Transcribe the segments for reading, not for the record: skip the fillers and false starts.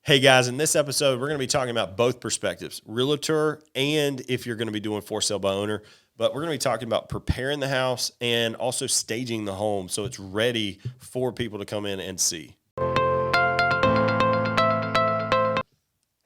Hey guys, in this episode, we're going to be talking about both perspectives, realtor and if you're going to be doing for sale by owner. But we're going to be talking about preparing the house and also staging the home so it's ready for people to come in and see.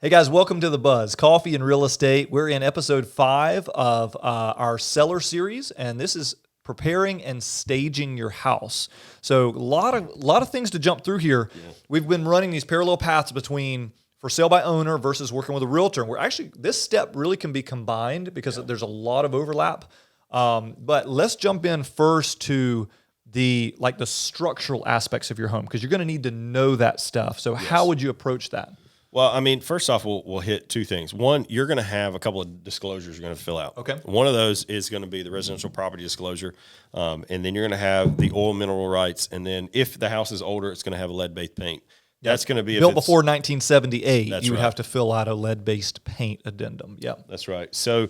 Hey guys, welcome to The Buzz, Coffee and Real Estate. We're in episode 5 of our seller series, and this is preparing and staging your house. So a lot of things to jump through here. Yeah. We've been running these parallel paths between for sale by owner versus working with a realtor. And we're actually, this step really can be combined because there's a lot of overlap. But let's jump in first to the structural aspects of your home, because you're going to need to know that stuff. So how would you approach that? Well, I mean, first off, we'll hit two things. One, you're going to have a couple of disclosures you're going to fill out. Okay. One of those is going to be the residential property disclosure, and then you're going to have the oil mineral rights, and then if the house is older, it's going to have a lead-based paint. That's going to be built before 1978. You would right. have to fill out a lead-based paint addendum. Yeah, that's right. So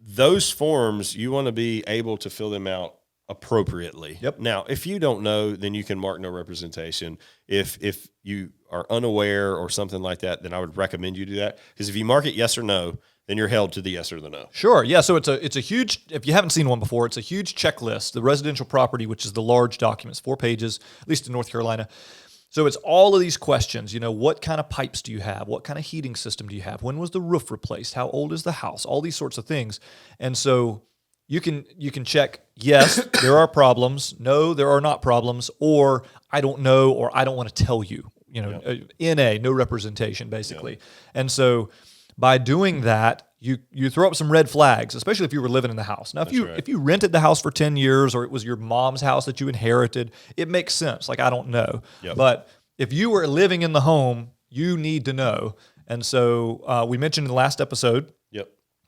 those forms, you want to be able to fill them out appropriately. Yep. Now, if you don't know, then you can mark no representation. If you are unaware or something like that, then I would recommend you do that, because if you mark it yes or no, then you're held to the yes or the no. Sure. Yeah. So it's a huge, if you haven't seen one before, it's a huge checklist. The residential property, which is the large documents, 4 pages, at least in North Carolina. So it's all of these questions. You know, what kind of pipes do you have? What kind of heating system do you have? When was the roof replaced? How old is the house? All these sorts of things. And so you can check, yes, there are problems. No, there are not problems. Or I don't know, or I don't want to tell you. You know, NA, no representation, basically. Yep. And so by doing that, you throw up some red flags, especially if you were living in the house. Now, if you rented the house for 10 years or it was your mom's house that you inherited, it makes sense. Like, I don't know. Yep. But if you were living in the home, you need to know. And so we mentioned in the last episode,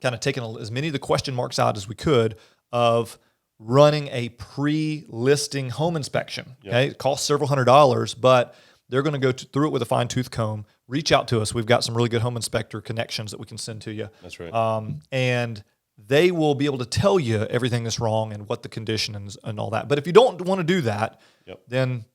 kind of taking as many of the question marks out as we could of running a pre-listing home inspection. Yep. Okay, it costs several $100s, but they're going to go through it with a fine-tooth comb. Reach out to us. We've got some really good home inspector connections that we can send to you. That's right. And they will be able to tell you everything that's wrong and what the condition is and all that. But if you don't want to do that, then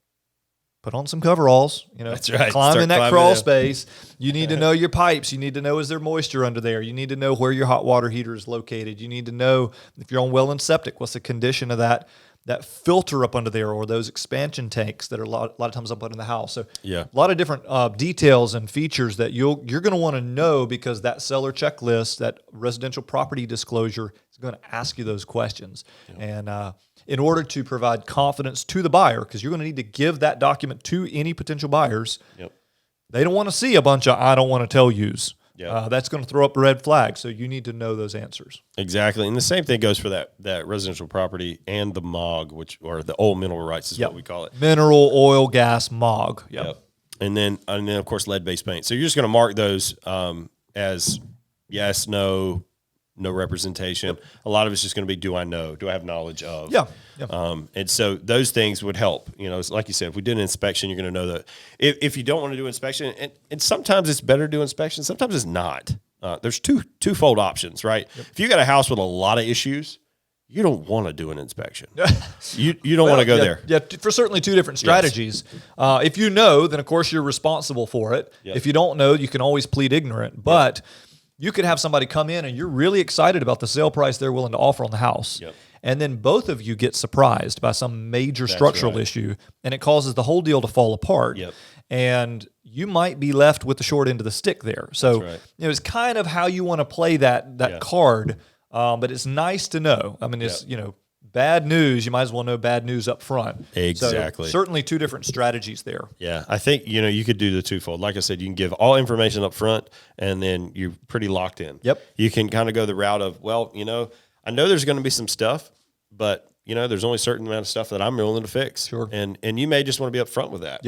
put on some coveralls. You know, that's right. Climb in that crawl space. You need to know your pipes. You need to know, is there moisture under there? You need to know where your hot water heater is located. You need to know if you're on well and septic, what's the condition of that filter up under there, or those expansion tanks that are a lot of times up under the house. So a lot of different details and features that you're going to want to know, because that seller checklist, that residential property disclosure, is going to ask you those questions. And in order to provide confidence to the buyer, because you're going to need to give that document to any potential buyers, they don't want to see a bunch of I don't want to tell yous. That's going to throw up a red flag. So you need to know those answers. Exactly. And the same thing goes for that residential property and the MOG, or the oil mineral rights is what we call it. Mineral, oil, gas, MOG. Yep. And then of course, lead-based paint. So you're just going to mark those as yes, no representation. A lot of it's just going to be, do I know? Do I have knowledge of? And so those things would help. You know, it's like you said, if we did an inspection, you're going to know that. If you don't want to do inspection, and sometimes it's better to do inspection, sometimes it's not. There's twofold options, right? If you got a house with a lot of issues, you don't want to do an inspection. You don't want to go there. Yeah, for certainly 2 different strategies. If you know, then of course you're responsible for it. If you don't know, you can always plead ignorant. But you could have somebody come in and you're really excited about the sale price they're willing to offer on the house. And then both of you get surprised by some major structural issue, and it causes the whole deal to fall apart. And you might be left with the short end of the stick there. So it's kind of how you want to play that card. But it's nice to know. I mean, it's, bad news, you might as well know bad news up front. Exactly. So certainly 2 different strategies there. Yeah, I think, you could do the twofold. Like I said, you can give all information up front, and then you're pretty locked in. You can kind of go the route of, well, I know there's going to be some stuff, but, there's only a certain amount of stuff that I'm willing to fix. Sure. And you may just want to be up front with that.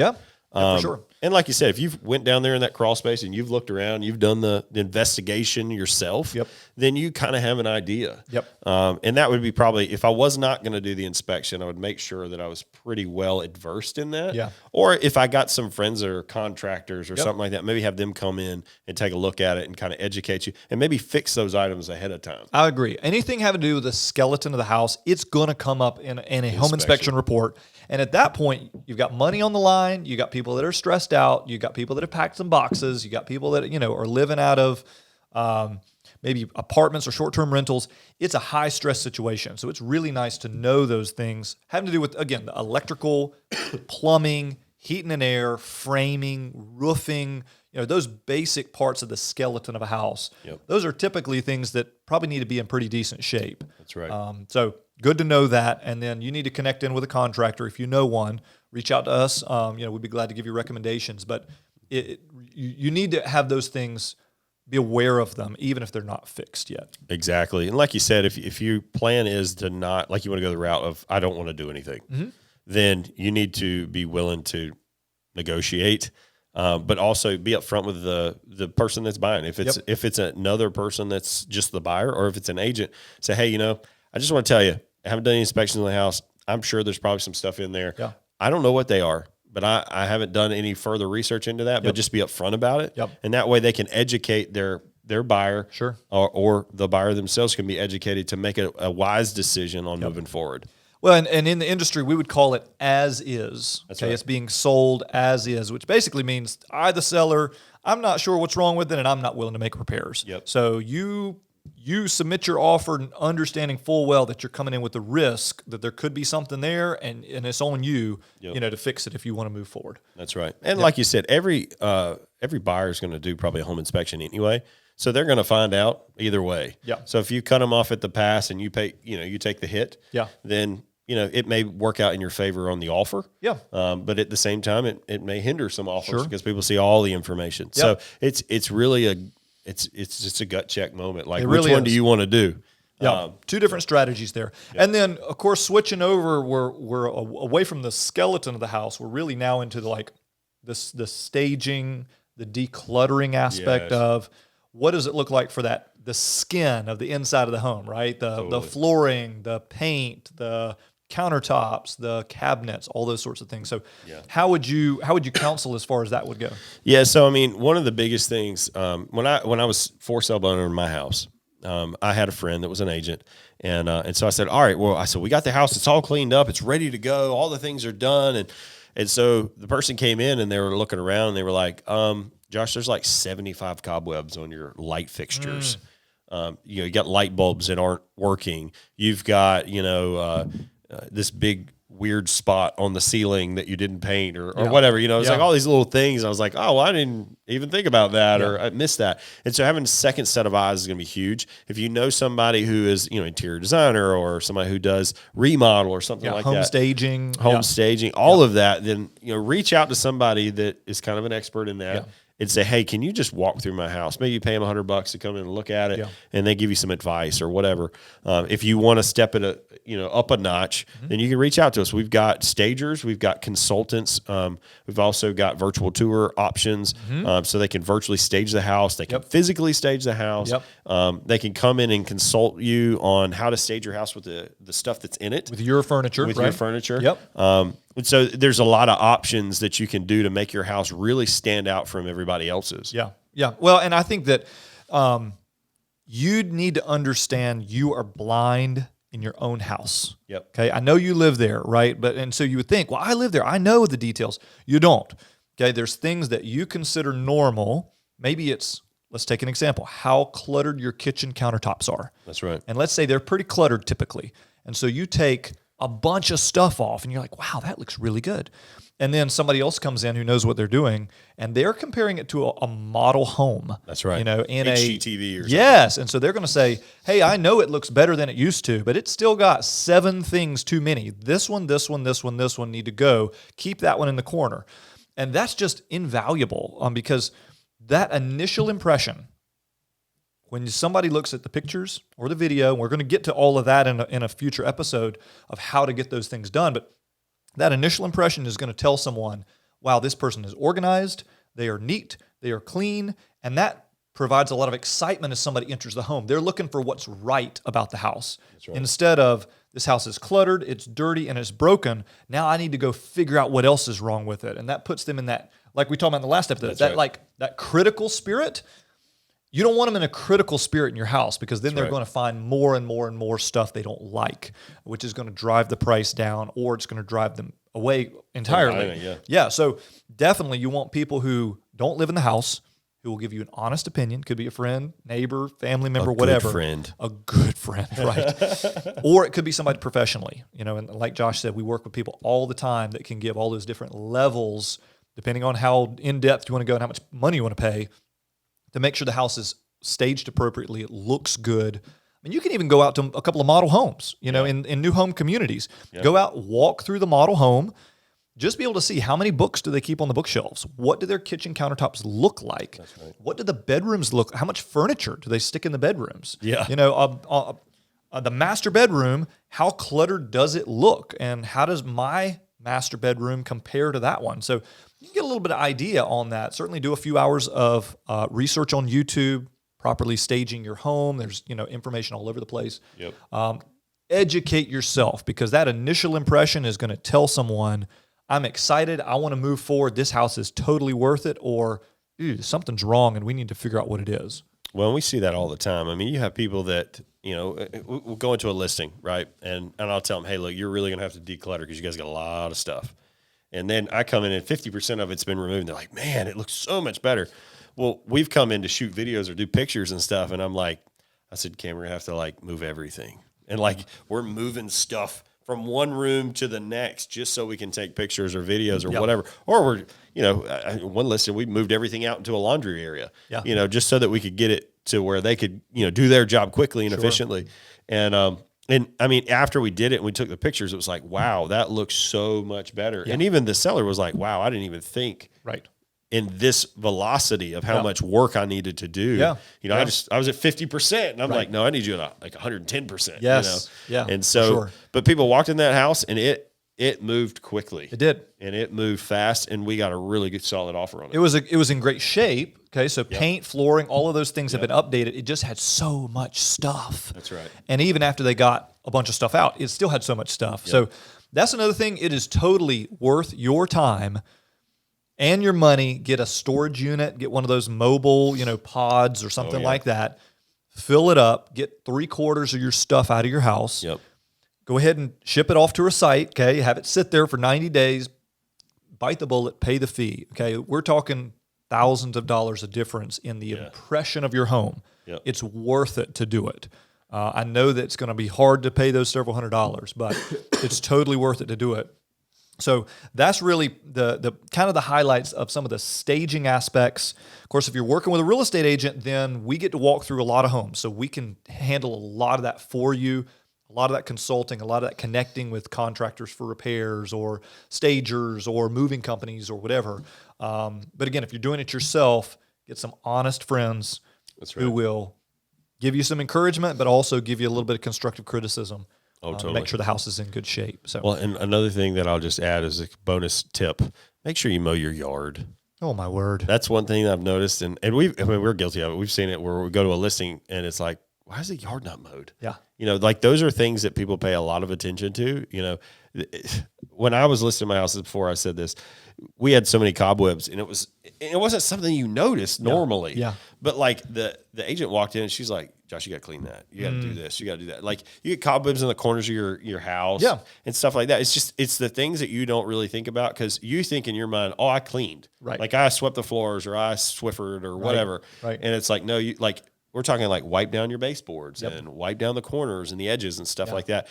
For sure. And like you said, if you've went down there in that crawl space and you've looked around, you've done the investigation yourself, then you kind of have an idea. And that would be probably, if I was not going to do the inspection, I would make sure that I was pretty well adversed in that. Or if I got some friends that are contractors or something like that, maybe have them come in and take a look at it and kind of educate you and maybe fix those items ahead of time. I agree. Anything having to do with the skeleton of the house, it's going to come up in a home inspection report. And at that point, you've got money on the line. You got people that are stressed stressed out. You got people that have packed some boxes. You got people that, are living out of maybe apartments or short-term rentals. It's a high-stress situation. So it's really nice to know those things having to do with, again, the electrical, plumbing, heating and air, framing, roofing, those basic parts of the skeleton of a house. Yep. Those are typically things that probably need to be in pretty decent shape. That's right. So good to know that. And then you need to connect in with a contractor. If you know one, reach out to us. We'd be glad to give you recommendations. But you need to have those things, be aware of them, even if they're not fixed yet. Exactly. And like you said, if your plan is to not, like you want to go the route of, I don't want to do anything, then you need to be willing to negotiate, but also be upfront with the person that's buying. If it's another person that's just the buyer, or if it's an agent, say, hey, I just want to tell you, I haven't done any inspections on the house. I'm sure there's probably some stuff in there. Yeah. I don't know what they are, but I haven't done any further research into that, but just be upfront about it. Yep. And that way they can educate their buyer, Sure, or the buyer themselves can be educated to make a wise decision on moving forward. Well, and in the industry, we would call it as is. That's okay, right. It's being sold as is, which basically means I, the seller, I'm not sure what's wrong with it, and I'm not willing to make repairs. Yep. So you submit your offer understanding full well that you're coming in with the risk that there could be something there, and it's on you, to fix it if you want to move forward. That's right. And like you said, every buyer is going to do probably a home inspection anyway. So they're going to find out either way. Yeah. So if you cut them off at the pass and you pay, you take the hit, then, it may work out in your favor on the offer. Yeah. But at the same time, it may hinder some offers because people see all the information. So it's really it's just a gut check moment. Like, which one do you want to do? Yeah, two different strategies there. Yep. And then, of course, switching over, we're away from the skeleton of the house. We're really now into the staging, the decluttering aspect of what does it look like for the skin of the inside of the home, right? The flooring, the paint, the countertops, the cabinets, all those sorts of things. So how would you counsel as far as that would go? Yeah, so I mean, one of the biggest things, when I was for sale owner in my house, I had a friend that was an agent, and so I said, all right, well, I said, we got the house, it's all cleaned up, it's ready to go, all the things are done, and so the person came in and they were looking around and they were like, Josh, there's like 75 cobwebs on your light fixtures. You got light bulbs that aren't working. You've got, this big weird spot on the ceiling that you didn't paint or whatever, it's like all these little things. I was like, oh, well, I didn't even think about that or I missed that. And so having a second set of eyes is going to be huge. If you know somebody who is, interior designer or somebody who does remodel or something like home staging, all of that, then, reach out to somebody that is kind of an expert in that. Yeah. And say, hey, can you just walk through my house? Maybe you pay them $100 to come in and look at it, and they give you some advice or whatever. If you want to step it, up a notch, then you can reach out to us. We've got stagers, we've got consultants, we've also got virtual tour options, so they can virtually stage the house. They can physically stage the house. They can come in and consult you on how to stage your house with the stuff that's in it, with your furniture, your furniture. And so there's a lot of options that you can do to make your house really stand out from everybody else's. Yeah. Well, and I think that you'd need to understand you are blind in your own house. Okay. I know you live there, right? And so you would think, well, I live there, I know the details. You don't. Okay. There's things that you consider normal. Maybe let's take an example, how cluttered your kitchen countertops are. That's right. And let's say they're pretty cluttered typically. And so you take a bunch of stuff off and you're like, wow, that looks really good. And then somebody else comes in who knows what they're doing and they're comparing it to a model home. That's right. In HGTV or something. Yes. And so they're going to say, hey, I know it looks better than it used to, but it's still got 7 things too many. This one need to go. Keep that one in the corner. And that's just invaluable because that initial impression, when somebody looks at the pictures or the video, we're going to get to all of that in a future episode of how to get those things done. But that initial impression is going to tell someone, wow, this person is organized, they are neat, they are clean, and that provides a lot of excitement as somebody enters the home. They're looking for what's right about the house. That's right. Instead of, this house is cluttered, it's dirty, and it's broken, now I need to go figure out what else is wrong with it. And that puts them in that, like we talked about in the last episode, that critical spirit. You don't want them in a critical spirit in your house because then they're going to find more and more and more stuff they don't like, which is going to drive the price down or it's going to drive them away entirely. Environment, Yeah. So definitely you want people who don't live in the house, who will give you an honest opinion. Could be a friend, neighbor, family member, whatever. A good friend, right? Or it could be somebody professionally. And like Josh said, we work with people all the time that can give all those different levels, depending on how in-depth you want to go and how much money you want to pay, to make sure the house is staged appropriately. It looks good. I mean, you can even go out to a couple of model homes, in new home communities. Yeah. Go out, walk through the model home, just be able to see how many books do they keep on the bookshelves? What do their kitchen countertops look like? That's right. What do the bedrooms look? How much furniture do they stick in the bedrooms? Yeah. The master bedroom, how cluttered does it look? And how does my master bedroom compare to that one? So you can get a little bit of idea on that. Certainly do a few hours of research on YouTube, properly staging your home. There's, information all over the place. Yep. Educate yourself, because that initial impression is going to tell someone, I'm excited, I want to move forward, this house is totally worth it, or something's wrong and we need to figure out what it is. Well, we see that all the time. I mean, you have people that, we'll go into a listing, right? And I'll tell them, hey, look, you're really going to have to declutter because you guys got a lot of stuff. And then I come in and 50% of it's been removed. And they're like, man, it looks so much better. Well, we've come in to shoot videos or do pictures and stuff. And I'm like, I said, Cam, we're going to have to move everything. And we're moving stuff from one room to the next just so we can take pictures or videos or whatever. Or we're, one listing, we moved everything out into a laundry area, just so that we could get it to where they could, do their job quickly and efficiently. And I mean, after we did it and we took the pictures, it was like, wow, that looks so much better. Yeah. And even the seller was like, wow, I didn't even think in this velocity of how much work I needed to do. Yeah. I was at 50% and I'm like, no, I need you at 110%. Yes. Yeah. And so, but people walked in that house and it moved quickly. It did. And it moved fast and we got a really good solid offer on it. It was in great shape. Okay. So paint, flooring, all of those things have been updated. It just had so much stuff. That's right. And even after they got a bunch of stuff out, it still had so much stuff. Yep. So that's another thing. It is totally worth your time and your money. Get a storage unit, get one of those mobile, pods or something like that. Fill it up, get 3/4 of your stuff out of your house. Yep. Go ahead and ship it off to a site, okay? Have it sit there for 90 days, bite the bullet, pay the fee, okay? We're talking thousands of dollars of difference in the impression of your home. Yep. It's worth it to do it. I know that it's going to be hard to pay those several $100s, but it's totally worth it to do it. So that's really the kind of the highlights of some of the staging aspects. Of course, if you're working with a real estate agent, then we get to walk through a lot of homes. So we can handle a lot of that for you, a lot of that consulting, a lot of that connecting with contractors for repairs or stagers or moving companies or whatever. But again, if you're doing it yourself, get some honest friends who will give you some encouragement, but also give you a little bit of constructive criticism. Oh, totally. Make sure the house is in good shape. So, well, and another thing that I'll just add as a bonus tip: make sure you mow your yard. Oh my word! That's one thing I've noticed, and we're guilty of it. We've seen it where we go to a listing and it's like, why is the yard not mowed? Yeah, those are things that people pay a lot of attention to. When I was listing my houses before, I said this. We had so many cobwebs, and it wasn't something you noticed normally. Yeah. But the agent walked in and she's like, Josh, you got to clean that. You got to do this. You got to do that. You get cobwebs in the corners of your house and stuff like that. It's the things that you don't really think about because you think in your mind, oh, I cleaned. Right. I swept the floors or I Swiffered or whatever. Right. And it's like, no, we're talking wipe down your baseboards and wipe down the corners and the edges and stuff like that.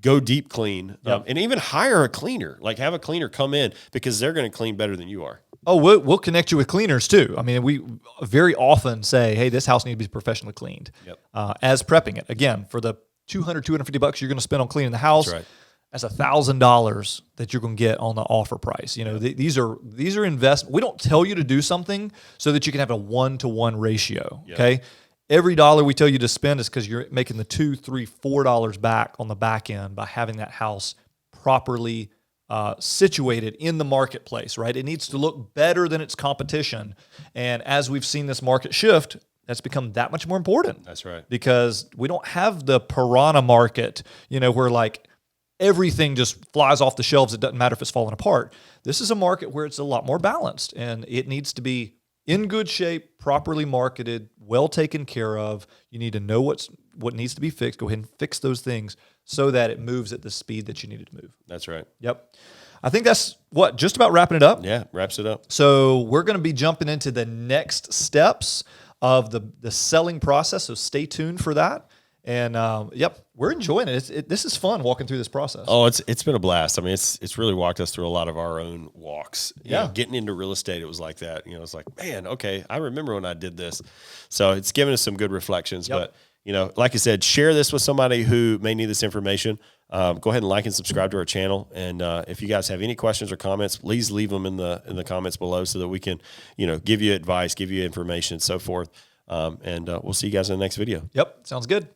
Go deep clean and even hire a cleaner. Have a cleaner come in because they're going to clean better than you are. Oh, we'll connect you with cleaners too. I mean, we very often say, hey, this house needs to be professionally cleaned. Yep. As prepping it. Again, for the $250 you're going to spend on cleaning the house, that's right. That's $1,000 that you're going to get on the offer price. These are investments. We don't tell you to do something so that you can have a 1-to-1 ratio. Yep. Okay. Every dollar we tell you to spend is because you're making the $2, $3, $4 back on the back end by having that house properly situated in the marketplace, right? It needs to look better than its competition. And as we've seen this market shift, that's become that much more important. That's right. Because we don't have the piranha market, where everything just flies off the shelves. It doesn't matter if it's falling apart. This is a market where it's a lot more balanced, and it needs to be in good shape, properly marketed, well taken care of. You need to know what needs to be fixed. Go ahead and fix those things so that it moves at the speed that you need it to move. That's right. Yep. I think that's just about wrapping it up. Yeah, wraps it up. So we're going to be jumping into the next steps of the selling process. So stay tuned for that. And we're enjoying it. This is fun walking through this process. Oh, it's been a blast. I mean, it's really walked us through a lot of our own walks. You know, getting into real estate, it was like that. You know, it's like, man, okay, I remember when I did this. So it's given us some good reflections. But you know, like I said, share this with somebody who may need this information. Go ahead and like and subscribe to our channel. And if you guys have any questions or comments, please leave them in the comments below so that we can, you know, give you advice, give you information, and so forth. And we'll see you guys in the next video. Yep, sounds good.